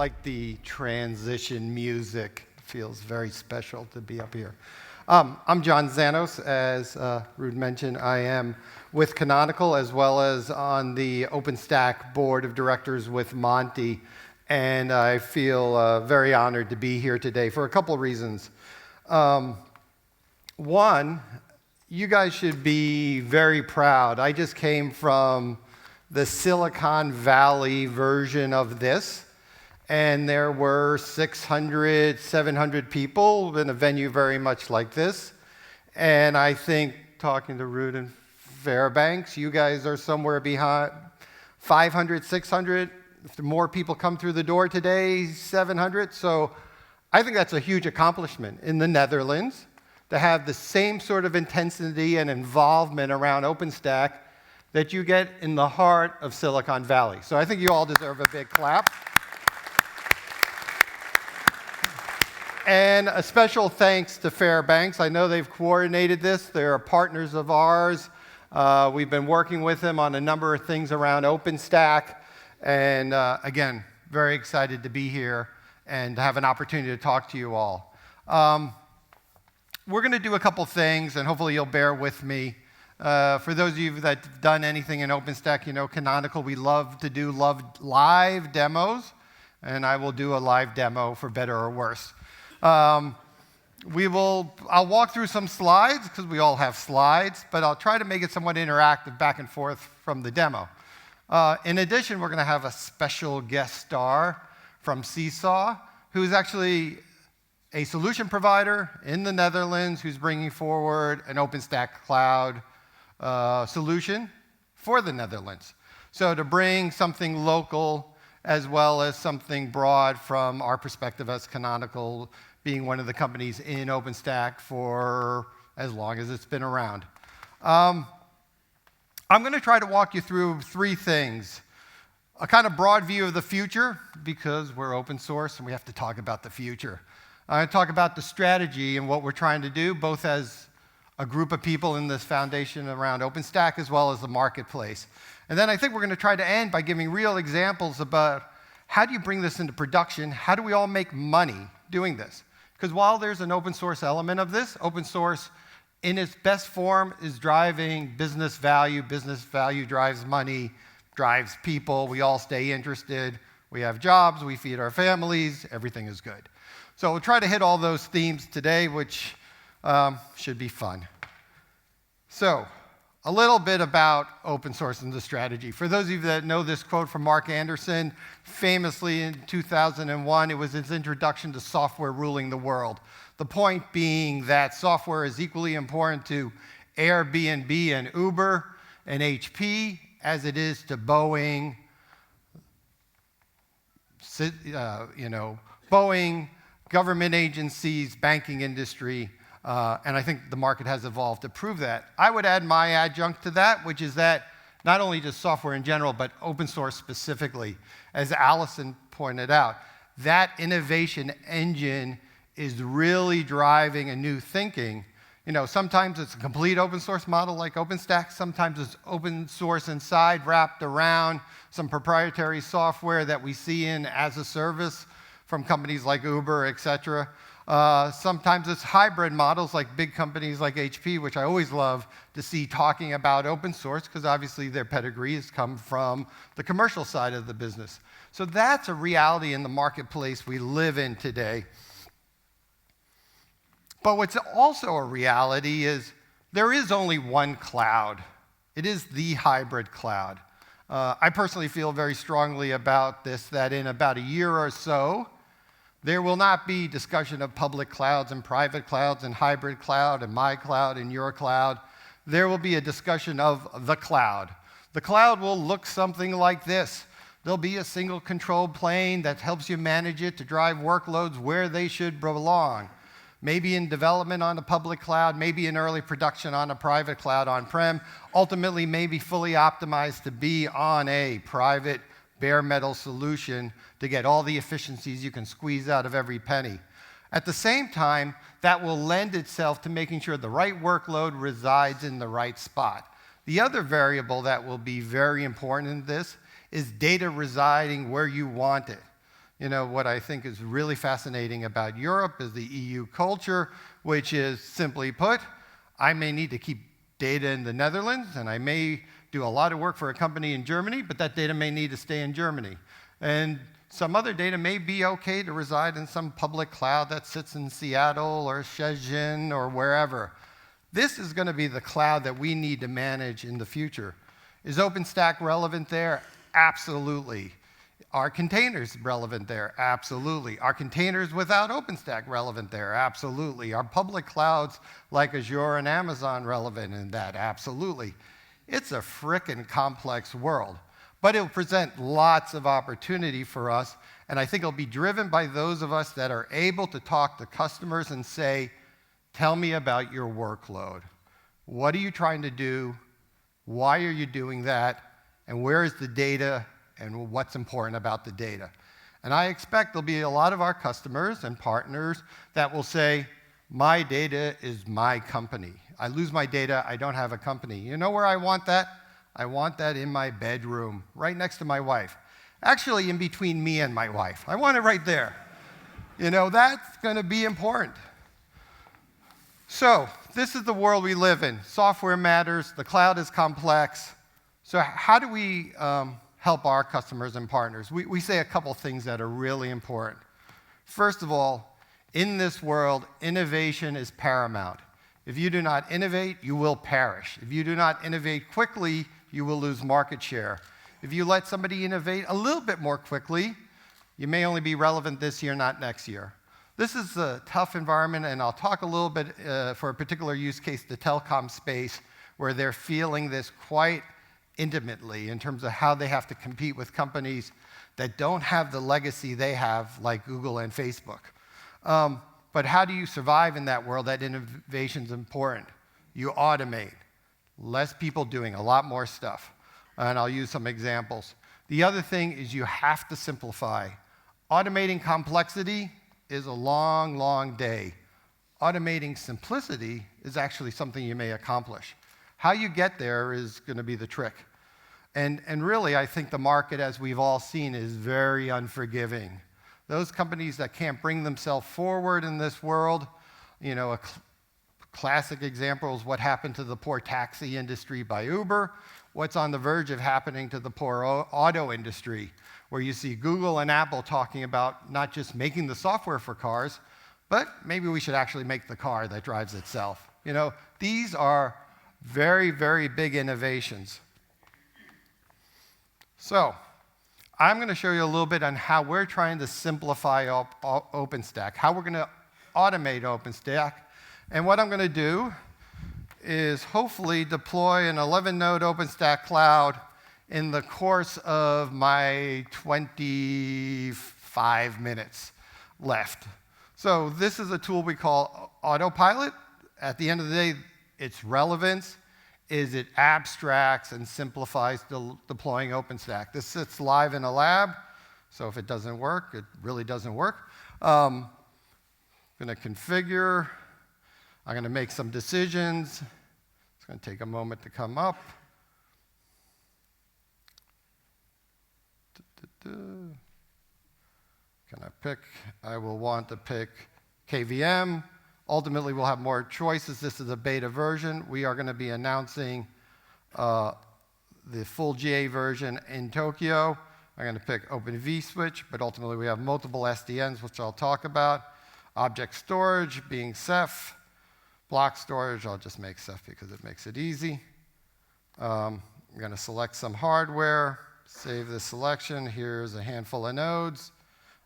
like the transition music. It feels very special to be up here. I'm John Zannos. As Ruud mentioned, I am with Canonical as well as on the OpenStack board of directors with Monty. And I feel very honored to be here today for a couple of reasons. One, you guys should be very proud. I just came from the Silicon Valley version of this, and there were 600, 700 people in a venue very much like this. And I think, talking to Ruud and Fairbanks, you guys are somewhere behind 500, 600. If more people come through the door today, 700. So I think that's a huge accomplishment in the Netherlands to have the same sort of intensity and involvement around OpenStack that you get in the heart of Silicon Valley. So I think you all deserve a big clap. And a special thanks to Fairbanks. I know they've coordinated this. They're partners of ours. We've been working with them on a number of things around OpenStack. And again, very excited to be here and to have an opportunity to talk to you all. We're going to do a couple things, and hopefully you'll bear with me. For those of you that have done anything in OpenStack, you know Canonical, we love to do live demos, and I will do a live demo for better or worse. I'll walk through some slides, because we all have slides, but I'll try to make it somewhat interactive back and forth from the demo. In addition, we're going to have a special guest star from Seesaw, who's actually a solution provider in the Netherlands who's bringing forward an OpenStack cloud solution for the Netherlands. So to bring something local as well as something broad from our perspective as Canonical, being one of the companies in OpenStack for as long as it's been around. I'm going to try to walk you through three things. A kind of broad view of the future, because we're open source and we have to talk about the future. I'm going to talk about the strategy and what we're trying to do, both as a group of people in this foundation around OpenStack as well as the marketplace. And then I think we're going to try to end by giving real examples about how do you bring this into production? How do we all make money doing this? Because while there's an open source element of this, open source in its best form is driving business value. Business value drives money, drives people. We all stay interested. We have jobs. We feed our families. Everything is good. So we'll try to hit all those themes today, which should be fun. So a little bit about open source and the strategy. For those of you that know this quote from Mark Anderson, famously in 2001, it was his introduction to software ruling the world. The point being that software is equally important to Airbnb and Uber and HP as it is to Boeing, Boeing, government agencies, banking industry, and I think the market has evolved to prove that. I would add my adjunct to that, which is that not only just software in general, but open source specifically. As Allison pointed out, that innovation engine is really driving a new thinking. You know, sometimes it's a complete open source model like OpenStack. Sometimes it's open source inside, wrapped around some proprietary software that we see in as a service from companies like Uber, et cetera. Sometimes it's hybrid models like big companies like HP, which I always love to see talking about open source because obviously their pedigrees come from the commercial side of the business. So that's a reality in the marketplace we live in today. But what's also a reality is there is only one cloud. It is the hybrid cloud. I personally feel very strongly about this, that in about a year or so, there will not be discussion of public clouds and private clouds and hybrid cloud and my cloud and your cloud. There will be a discussion of the cloud. The cloud will look something like this. There'll be a single control plane that helps you manage it to drive workloads where they should belong. Maybe in development on a public cloud, maybe in early production on a private cloud on-prem, ultimately maybe fully optimized to be on a private bare metal solution to get all the efficiencies you can squeeze out of every penny. At the same time, that will lend itself to making sure the right workload resides in the right spot. The other variable that will be very important in this is data residing where you want it. What I think is really fascinating about Europe is the EU culture, which is, simply put, I may need to keep data in the Netherlands, and I may do a lot of work for a company in Germany, but that data may need to stay in Germany. And some other data may be okay to reside in some public cloud that sits in Seattle or Shenzhen or wherever. This is going to be the cloud that we need to manage in the future. Is OpenStack relevant there? Absolutely. Are containers relevant there? Absolutely. Are containers without OpenStack relevant there? Absolutely. Are public clouds like Azure and Amazon relevant in that? Absolutely. It's a frickin' complex world, but it'll present lots of opportunity for us, and I think it'll be driven by those of us that are able to talk to customers and say, tell me about your workload. What are you trying to do? Why are you doing that? And where is the data? And what's important about the data. And I expect there'll be a lot of our customers and partners that will say, my data is my company. I lose my data, I don't have a company. You know where I want that? I want that in my bedroom, right next to my wife. Actually, in between me and my wife. I want it right there. That's going to be important. So, this is the world we live in. Software matters, the cloud is complex. So how do we help our customers and partners? We say a couple things that are really important. First of all, in this world, innovation is paramount. If you do not innovate, you will perish. If you do not innovate quickly, you will lose market share. If you let somebody innovate a little bit more quickly, you may only be relevant this year, not next year. This is a tough environment, and I'll talk a little bit for a particular use case, the telecom space, where they're feeling this quite intimately in terms of how they have to compete with companies that don't have the legacy they have, like Google and Facebook. But how do you survive in that world? That innovation is important. You automate. Less people doing a lot more stuff. And I'll use some examples. The other thing is you have to simplify. Automating complexity is a long, long day. Automating simplicity is actually something you may accomplish. How you get there is going to be the trick. And really, I think the market, as we've all seen, is very unforgiving. Those companies that can't bring themselves forward in this world, a classic example is what happened to the poor taxi industry by Uber, what's on the verge of happening to the poor auto industry, where you see Google and Apple talking about not just making the software for cars, but maybe we should actually make the car that drives itself. These are very, very big innovations. So, I'm going to show you a little bit on how we're trying to simplify OpenStack, how we're going to automate OpenStack. And what I'm going to do is hopefully deploy an 11-node OpenStack cloud in the course of my 25 minutes left. So this is a tool we call Autopilot. At the end of the day, its relevance is it abstracts and simplifies deploying OpenStack. This sits live in a lab, so if it doesn't work, it really doesn't work. I'm going to configure. I'm going to make some decisions. It's going to take a moment to come up. Can I pick? I will want to pick KVM. Ultimately, we'll have more choices. This is a beta version. We are going to be announcing the full GA version in Tokyo. I'm going to pick Open vSwitch, but ultimately we have multiple SDNs, which I'll talk about. Object storage being Ceph. Block storage, I'll just make Ceph because it makes it easy. I'm going to select some hardware, save the selection. Here's a handful of nodes.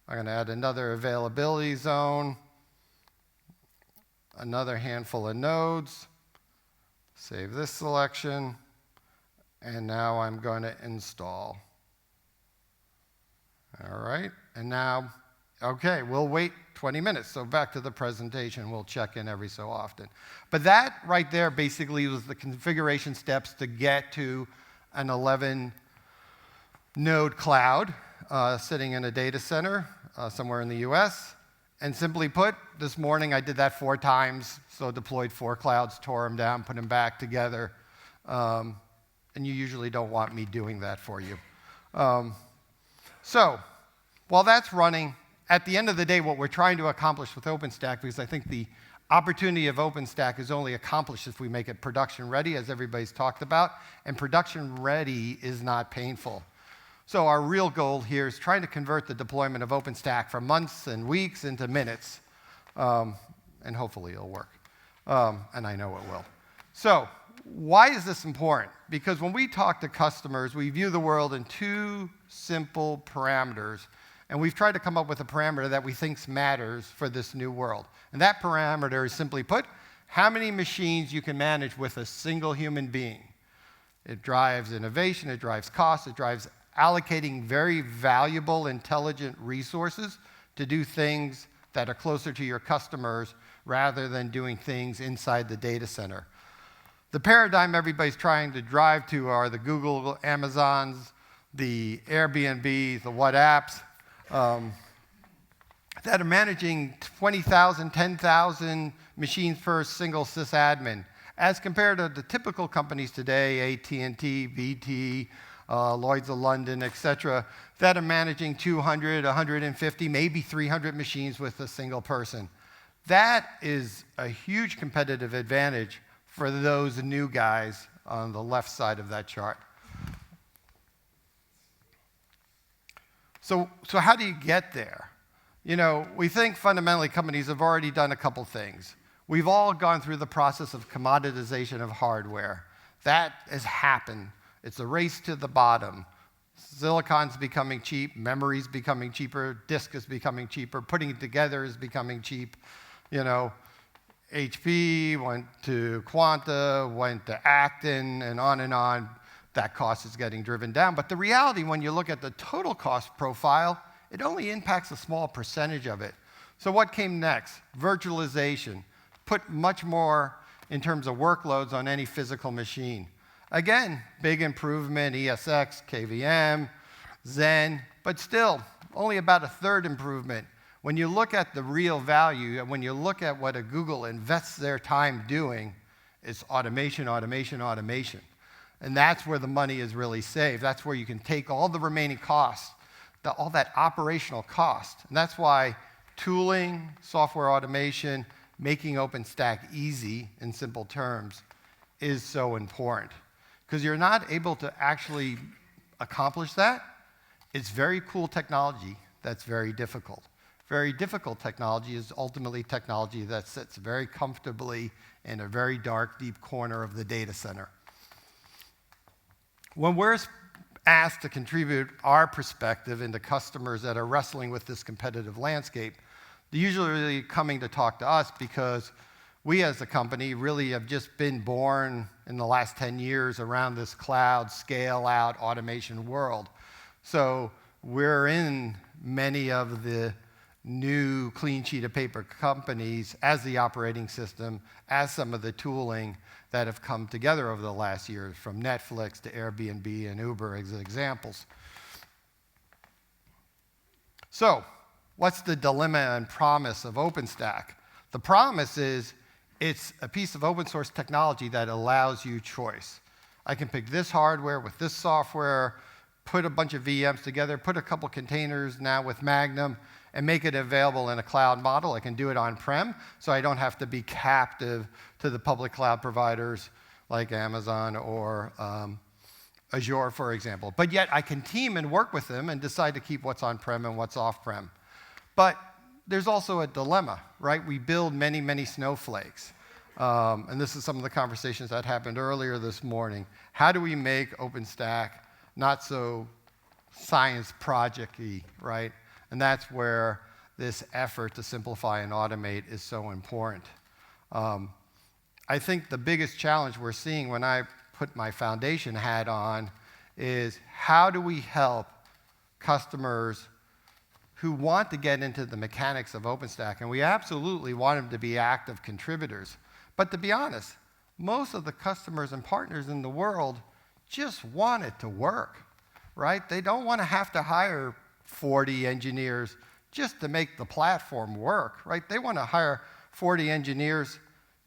I'm going to add another availability zone. Another handful of nodes, save this selection, and now I'm going to install. All right, and now, okay, we'll wait 20 minutes. So back to the presentation, we'll check in every so often. But that right there basically was the configuration steps to get to an 11-node cloud sitting in a data center somewhere in the US. And simply put, this morning I did that 4 times, so deployed 4 clouds, tore them down, put them back together. And you usually don't want me doing that for you. So While that's running, at the end of the day, what we're trying to accomplish with OpenStack, because I think the opportunity of OpenStack is only accomplished if we make it production ready, as everybody's talked about, and production ready is not painful. So our real goal here is trying to convert the deployment of OpenStack from months and weeks into minutes, and hopefully it'll work, and I know it will. So why is this important? Because when we talk to customers, we view the world in two simple parameters, and we've tried to come up with a parameter that we think matters for this new world. And that parameter is, simply put, how many machines you can manage with a single human being. It drives innovation, it drives cost, it drives allocating very valuable, intelligent resources to do things that are closer to your customers rather than doing things inside the data center. The paradigm everybody's trying to drive to are the Google, Amazons, the Airbnb, the WhatsApps, that are managing 20,000, 10,000 machines per single sysadmin, as compared to the typical companies today, AT&T, BT, Lloyds of London, et cetera, that are managing 200, 150, maybe 300 machines with a single person. That is a huge competitive advantage for those new guys on the left side of that chart. So how do you get there? You know, we think fundamentally companies have already done a couple things. We've all gone through the process of commoditization of hardware. That has happened. It's a race to the bottom. Silicon's becoming cheap, memory's becoming cheaper, disk is becoming cheaper, putting it together is becoming cheap. You know, HP went to Quanta, went to Acton, and on and on. That cost is getting driven down. But the reality, when you look at the total cost profile, it only impacts a small percentage of it. So what came next? Virtualization. Put much more in terms of workloads on any physical machine. Again, big improvement, ESX, KVM, Zen, but still only about a third improvement. When you look at the real value, and when you look at what a Google invests their time doing, it's automation, automation, automation. And that's where the money is really saved. That's where you can take all the remaining costs, all that operational cost. And that's why tooling, software automation, making OpenStack easy in simple terms is so important. Because you're not able to actually accomplish that. It's very cool technology that's very difficult. Very difficult technology is ultimately technology that sits very comfortably in a very dark, deep corner of the data center. When we're asked to contribute our perspective into customers that are wrestling with this competitive landscape, they're usually coming to talk to us because we as a company really have just been born in the last 10 years around this cloud, scale-out automation world. So we're in many of the new clean sheet of paper companies as the operating system, as some of the tooling that have come together over the last years, from Netflix to Airbnb and Uber as examples. So what's the dilemma and promise of OpenStack? The promise is it's a piece of open source technology that allows you choice. I can pick this hardware with this software, put a bunch of VMs together, put a couple containers now with Magnum, and make it available in a cloud model. I can do it on-prem, so I don't have to be captive to the public cloud providers like Amazon or Azure, for example. But yet I can team and work with them and decide to keep what's on-prem and what's off-prem. But there's also a dilemma, right? We build many, many snowflakes. And this is some of the conversations that happened earlier this morning. How do we make OpenStack not so science project-y, right? And that's where this effort to simplify and automate is so important. I think the biggest challenge we're seeing when I put my foundation hat on is how do we help customers who want to get into the mechanics of OpenStack, and we absolutely want them to be active contributors. But to be honest, most of the customers and partners in the world just want it to work, right? They don't want to have to hire 40 engineers just to make the platform work, right? They want to hire 40 engineers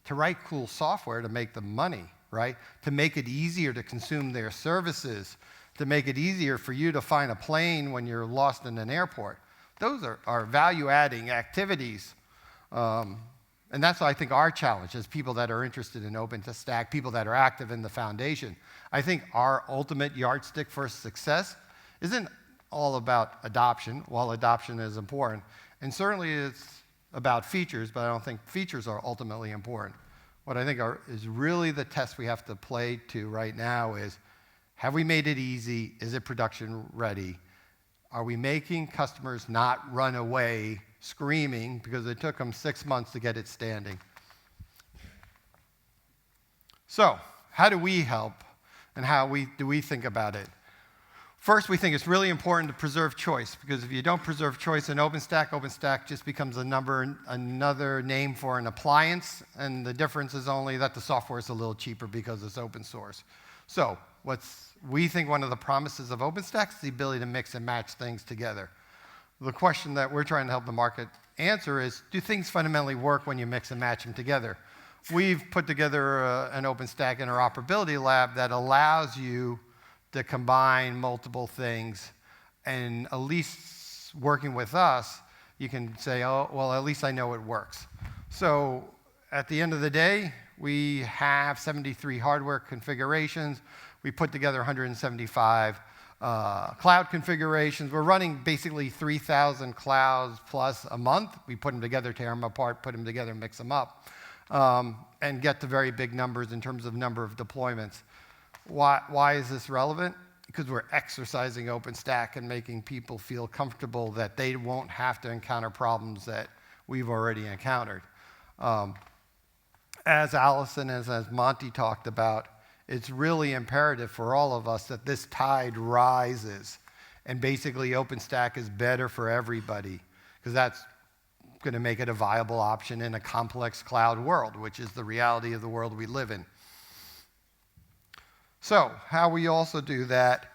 to write cool software to make them money, right? To make it easier to consume their services, to make it easier for you to find a plane when you're lost in an airport. Those are value-adding activities. And that's, I think, our challenge as people that are interested in OpenStack, people that are active in the foundation. I think our ultimate yardstick for success isn't all about adoption, while adoption is important. And certainly it's about features, but I don't think features are ultimately important. What I think is really the test we have to play to right now is, have we made it easy? Is it production ready? Are we making customers not run away screaming because it took them 6 months to get it standing? So, how do we help, and do we think about it? First, we think it's really important to preserve choice, because if you don't preserve choice in OpenStack, OpenStack just becomes another name for an appliance, and the difference is only that the software is a little cheaper because it's open source. So, we think one of the promises of OpenStack is the ability to mix and match things together. The question that we're trying to help the market answer is, do things fundamentally work when you mix and match them together? We've put together an OpenStack interoperability lab that allows you to combine multiple things, and at least working with us, you can say, oh, well, at least I know it works. So at the end of the day, we have 73 hardware configurations. We put together 175 cloud configurations. We're running basically 3,000 clouds plus a month. We put them together, tear them apart, put them together, mix them up, and get to very big numbers in terms of number of deployments. Why is this relevant? Because we're exercising OpenStack and making people feel comfortable that they won't have to encounter problems that we've already encountered. As Allison and as Monty talked about, it's really imperative for all of us that this tide rises, and basically OpenStack is better for everybody, because that's going to make it a viable option in a complex cloud world, which is the reality of the world we live in. So how we also do that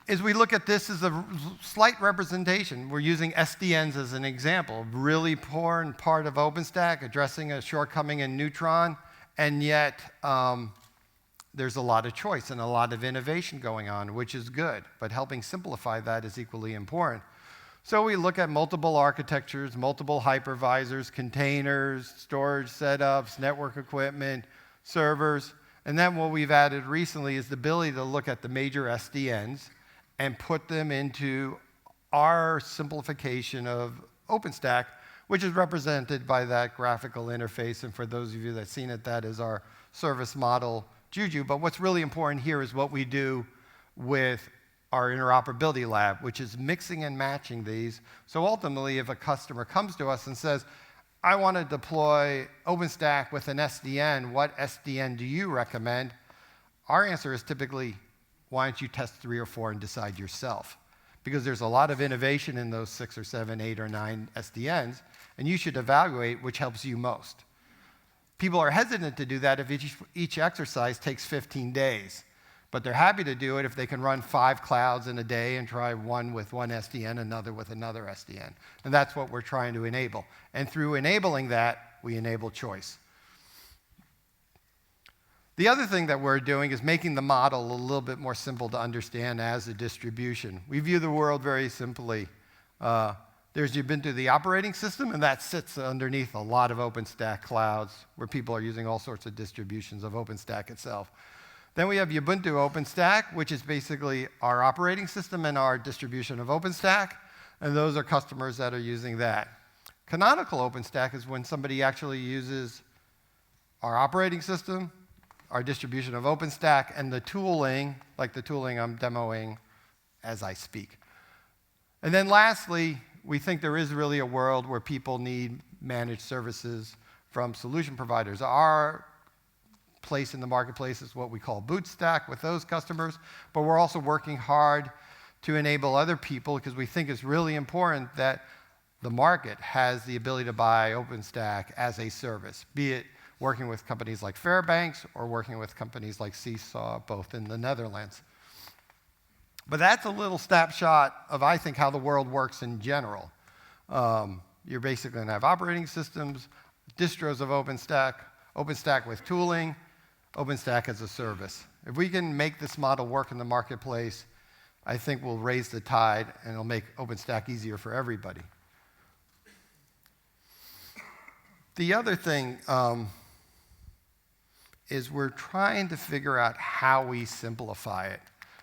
is we look at this as a slight representation. We're using SDNs as an example, really important part of OpenStack, addressing a shortcoming in Neutron, and yet there's a lot of choice and a lot of innovation going on, which is good, but helping simplify that is equally important. So we look at multiple architectures, multiple hypervisors, containers, storage setups, network equipment, servers. And then what we've added recently is the ability to look at the major SDNs and put them into our simplification of OpenStack, which is represented by that graphical interface. And for those of you that have seen it, that is our service model, Juju. But what's really important here is what we do with our interoperability lab, which is mixing and matching these. So ultimately, if a customer comes to us and says, I want to deploy OpenStack with an SDN. What SDN do you recommend? Our answer is typically, why don't you test 3 or 4 and decide yourself? Because there's a lot of innovation in those 6 or 7, 8 or 9 SDNs, and you should evaluate which helps you most. People are hesitant to do that if each exercise takes 15 days. But they're happy to do it if they can run 5 clouds in a day and try one with one SDN, another with another SDN. And that's what we're trying to enable. And through enabling that, we enable choice. The other thing that we're doing is making the model a little bit more simple to understand as a distribution. We view the world very simply. There's Ubuntu, the operating system, and that sits underneath a lot of OpenStack clouds where people are using all sorts of distributions of OpenStack itself. Then we have Ubuntu OpenStack, which is basically our operating system and our distribution of OpenStack, and those are customers that are using that. Canonical OpenStack is when somebody actually uses our operating system, our distribution of OpenStack, and the tooling, like the tooling I'm demoing as I speak. And then lastly, we think there is really a world where people need managed services from solution providers. Our place in the marketplace is what we call BootStack with those customers, but we're also working hard to enable other people, because we think it's really important that the market has the ability to buy OpenStack as a service, be it working with companies like Fairbanks or working with companies like Seesaw, both in the Netherlands. But that's a little snapshot of, I think, how the world works in general. You're basically going to have operating systems, distros of OpenStack, OpenStack with tooling, OpenStack as a service. If we can make this model work in the marketplace, I think will raise the tide and it'll make OpenStack easier for everybody. The other thing is we're trying to figure out how we simplify it.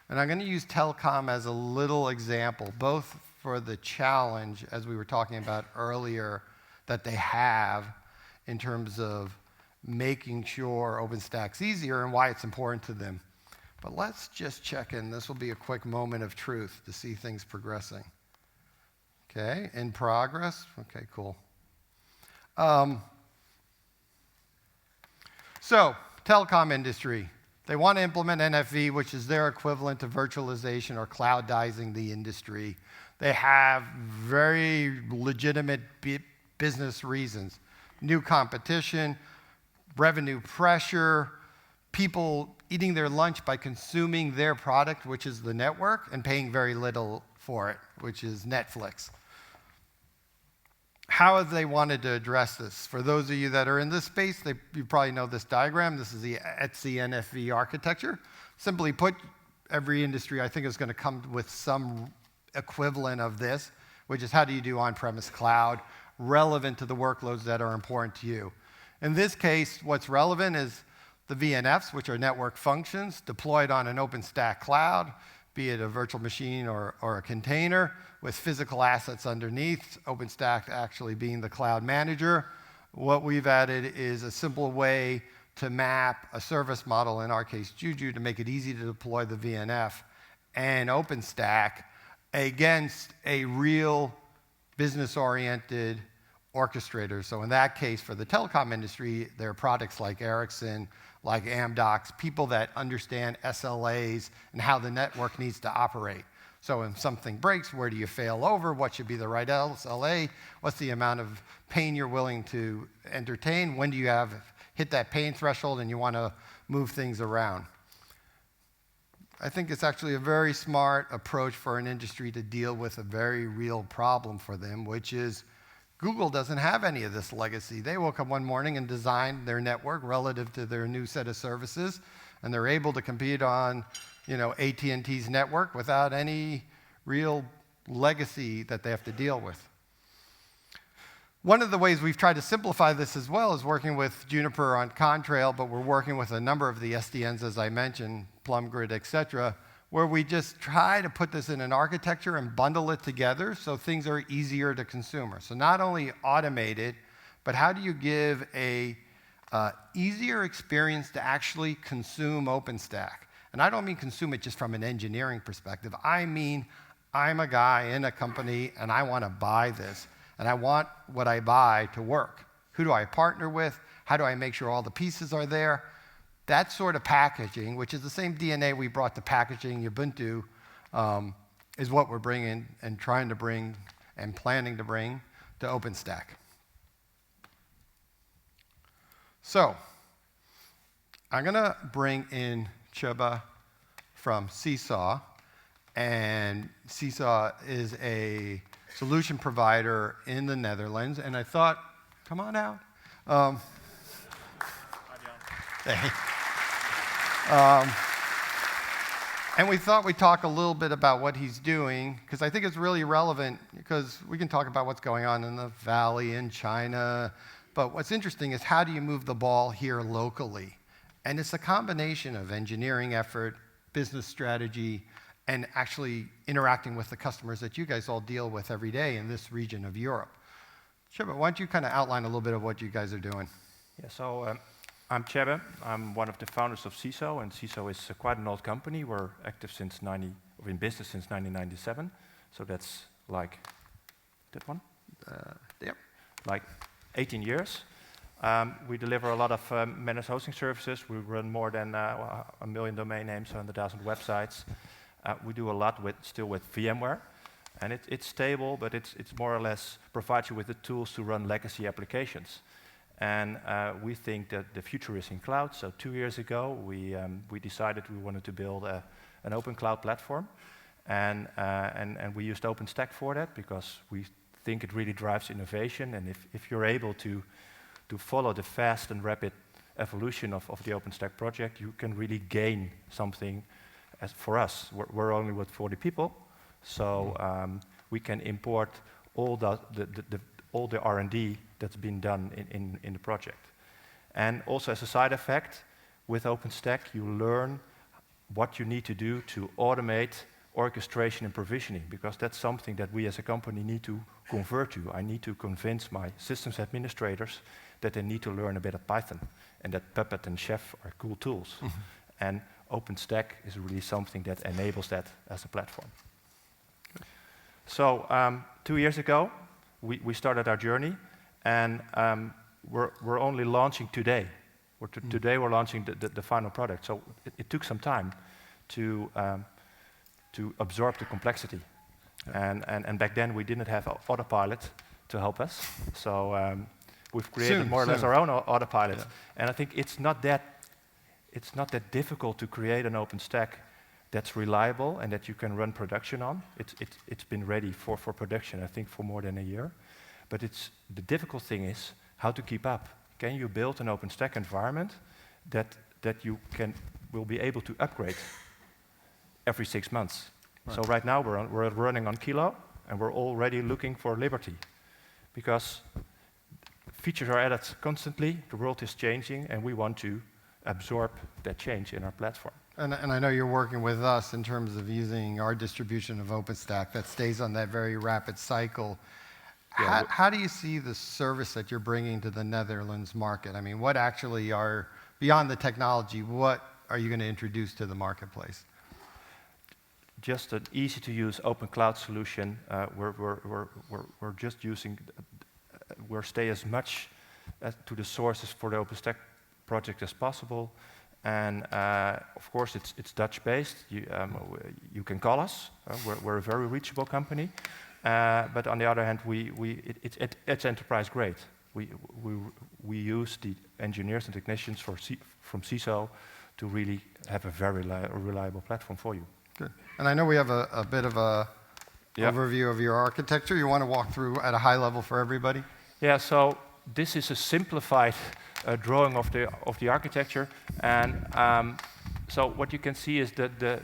And I'm going to use telecom as a little example, both for the challenge, as we were talking about earlier, that they have in terms of making sure OpenStack's easier and why it's important to them. But let's just check in. This will be a quick moment of truth to see things progressing. Okay, in progress. Okay, cool. So, telecom industry. They want to implement NFV, which is their equivalent to virtualization or cloudizing the industry. They have very legitimate business reasons. New competition, revenue pressure, people eating their lunch by consuming their product, which is the network, and paying very little for it, which is Netflix. How have they wanted to address this? For those of you that are in this space, you probably know this diagram. This is the NFV Architecture. Simply put, every industry, I think, is going to come with some equivalent of this, which is how do you do on-premise cloud relevant to the workloads that are important to you. In this case, what's relevant is the VNFs, which are network functions, deployed on an OpenStack cloud, be it a virtual machine or a container, with physical assets underneath, OpenStack actually being the cloud manager. What we've added is a simple way to map a service model, in our case Juju, to make it easy to deploy the VNF and OpenStack against a real business-oriented orchestrator. So in that case, for the telecom industry, there are products like Ericsson, like Amdocs, people that understand SLAs and how the network needs to operate. So when something breaks, where do you fail over? What should be the right SLA? What's the amount of pain you're willing to entertain? When do you hit that pain threshold and you want to move things around? I think it's actually a very smart approach for an industry to deal with a very real problem for them, which is Google doesn't have any of this legacy. They woke up one morning and designed their network relative to their new set of services, and they're able to compete on AT&T's network without any real legacy that they have to deal with. One of the ways we've tried to simplify this as well is working with Juniper on Contrail, but we're working with a number of the SDNs, as I mentioned, PlumGrid, et cetera, where we just try to put this in an architecture and bundle it together so things are easier to consumers. So not only automate it, but how do you give a easier experience to actually consume OpenStack? And I don't mean consume it just from an engineering perspective. I mean, I'm a guy in a company and I want to buy this, and I want what I buy to work. Who do I partner with? How do I make sure all the pieces are there? That sort of packaging, which is the same DNA we brought to packaging Ubuntu, is what we're bringing and trying to bring and planning to bring to OpenStack. So I'm going to bring in Chubba from Seesaw, and Seesaw is a solution provider in the Netherlands, and I thought, come on out. And we thought we'd talk a little bit about what he's doing, because I think it's really relevant, because we can talk about what's going on in the Valley in China, but what's interesting is how do you move the ball here locally? And it's a combination of engineering effort, business strategy, and actually interacting with the customers that you guys all deal with every day in this region of Europe. Chubba, why don't you kind of outline a little bit of what you guys are doing? Yeah, so I'm Chubba. I'm one of the founders of Seesaw, and Seesaw is quite an old company. We're active since in business since 1997. So that's like that one? Yep. Like 18 years. We deliver a lot of managed hosting services. We run more than 1 million domain names, 100,000 websites. We do a lot still with VMware. And it's stable, but it's more or less provides you with the tools to run legacy applications. And we think that the future is in cloud. So 2 years ago, we decided we wanted to build an open cloud platform. And we used OpenStack for that because we think it really drives innovation. And if you're able to follow the fast and rapid evolution of the OpenStack project, you can really gain something as for us, we're only with 40 people, so we can import all the R&D that's been done in the project. And also as a side effect, with OpenStack, you learn what you need to do to automate orchestration and provisioning, because that's something that we as a company need to convert to. I need to convince my systems administrators that they need to learn a bit of Python, and that Puppet and Chef are cool tools. And OpenStack is really something that enables that as a platform. So 2 years ago, we started our journey, and we're only launching today. Today we're launching the final product. So it took some time to absorb the complexity. And back then we didn't have Autopilot to help us. So we've created more or less our own Autopilot. Yeah. And I think it's not that difficult to create an OpenStack that's reliable and that you can run production on. It's been ready for production, I think, for more than a year. But the difficult thing is how to keep up. Can you build an OpenStack environment that you will be able to upgrade every 6 months? Right. So right now we're running on Kilo, and we're already looking for Liberty, because features are added constantly, the world is changing, and we want to absorb that change in our platform. And I know you're working with us in terms of using our distribution of OpenStack that stays on that very rapid cycle. Yeah. How do you see the service that you're bringing to the Netherlands market? I mean, what actually are, beyond the technology, what are you going to introduce to the marketplace? Just an easy-to-use open cloud solution. We're just using, we'll stay as much to the sources for the OpenStack project as possible. And of course, it's Dutch-based. You can call us. We're a very reachable company. But on the other hand, it's enterprise grade. We use the engineers and technicians from CISO to really have a very reliable platform for you. Good. And I know we have a bit of a overview of your architecture. You want to walk through at a high level for everybody? Yeah. So this is a simplified drawing of the architecture, and so what you can see is the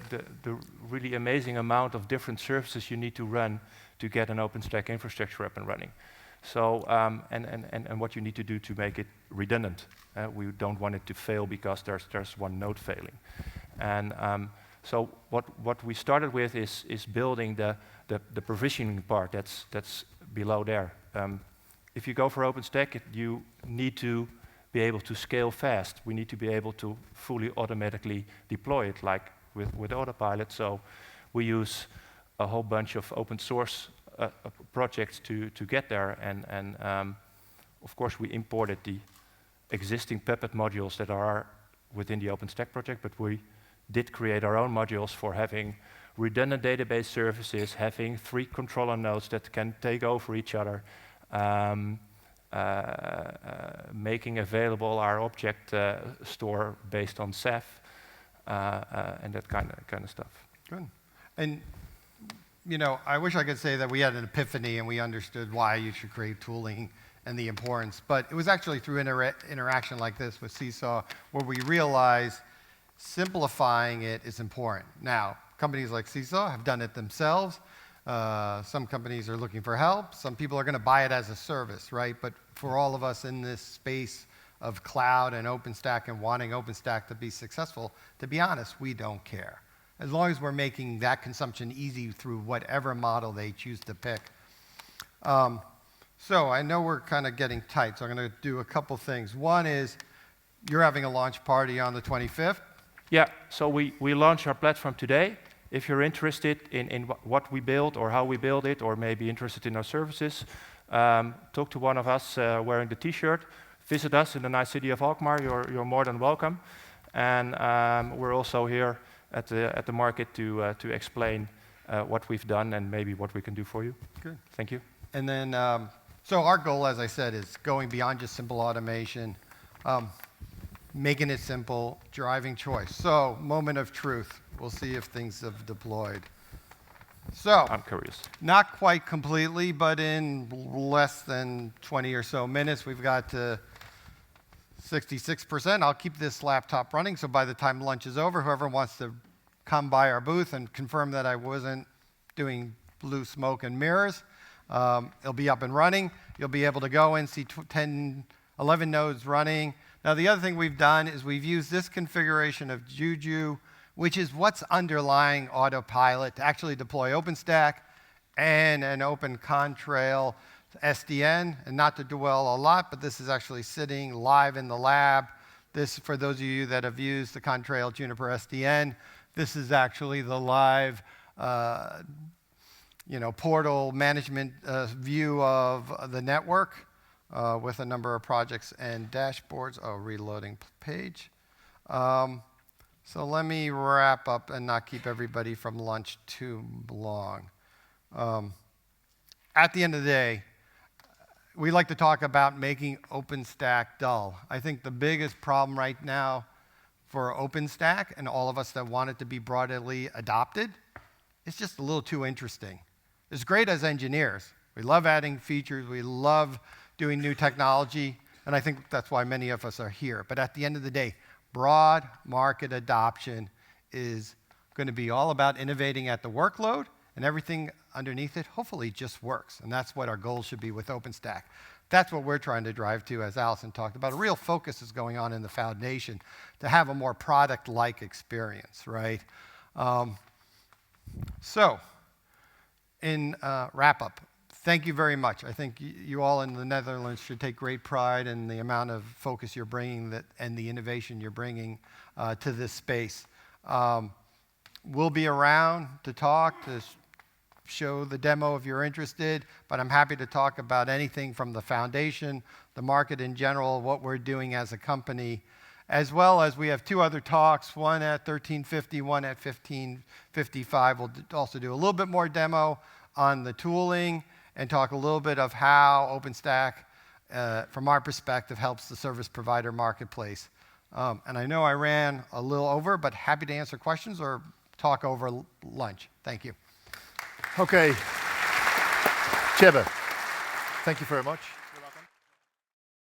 really amazing amount of different services you need to run to get an OpenStack infrastructure up and running. So and what you need to do to make it redundant. We don't want it to fail because there's one node failing. And so what we started with is building the provisioning part that's below there. If you go for OpenStack, you need to be able to scale fast. We need to be able to fully automatically deploy it, like with Autopilot. So we use a whole bunch of open source projects to get there, and of course we imported the existing Puppet modules that are within the OpenStack project, but we did create our own modules for having redundant database services, having 3 controller nodes that can take over each other, making available our object store based on Ceph, and that kind of stuff. Good. And you know, I wish I could say that we had an epiphany and we understood why you should create tooling and the importance, but it was actually through interaction like this with Seesaw where we realized simplifying it is important. Now, companies like Seesaw have done it themselves. Some companies are looking for help. Some people are going to buy it as a service, right? But for all of us in this space of cloud and OpenStack and wanting OpenStack to be successful, to be honest, we don't care. As long as we're making that consumption easy through whatever model they choose to pick. So I know we're kind of getting tight, so I'm going to do a couple things. One is you're having a launch party on the 25th. Yeah, so we launch our platform today. If you're interested in what we build or how we build it, or maybe interested in our services, talk to one of us wearing the T-shirt. Visit us in the nice city of Alkmaar. You're more than welcome. And we're also here at the market to explain what we've done and maybe what we can do for you. Good. Thank you. And then, so our goal, as I said, is going beyond just simple automation, making it simple, driving choice. So, moment of truth. We'll see if things have deployed. So, I'm curious. Not quite completely, but in less than 20 or so minutes, we've got to 66%. I'll keep this laptop running, so by the time lunch is over, whoever wants to come by our booth and confirm that I wasn't doing blue smoke and mirrors. It'll be up and running. You'll be able to go and see 11 nodes running. Now, the other thing we've done is we've used this configuration of Juju, which is what's underlying Autopilot, to actually deploy OpenStack and an Open Contrail SDN. And not to dwell a lot, but this is actually sitting live in the lab. This, for those of you that have used the Contrail Juniper SDN, this is actually the live portal management view of the network with a number of projects and dashboards. Oh, reloading page. So let me wrap up and not keep everybody from lunch too long. At the end of the day, we like to talk about making OpenStack dull. I think the biggest problem right now for OpenStack and all of us that want it to be broadly adopted, it's just a little too interesting. It's great as engineers. We love adding features. We love doing new technology. And I think that's why many of us are here. But at the end of the day, broad market adoption is going to be all about innovating at the workload, and everything underneath it hopefully just works. And that's what our goal should be with OpenStack. That's what we're trying to drive to, as Allison talked about. A real focus is going on in the foundation to have a more product-like experience, right? So, in wrap-up, thank you very much. I think you all in the Netherlands should take great pride in the amount of focus you're bringing and the innovation you're bringing to this space. We'll be around to talk, to show the demo if you're interested, but I'm happy to talk about anything from the foundation, the market in general, what we're doing as a company, as well as we have two other talks, one at 1350, one at 1555. We'll also do a little bit more demo on the tooling and talk a little bit of how OpenStack, from our perspective, helps the service provider marketplace. And I know I ran a little over, but happy to answer questions or talk over lunch. Thank you. Okay. Cheba, thank you very much.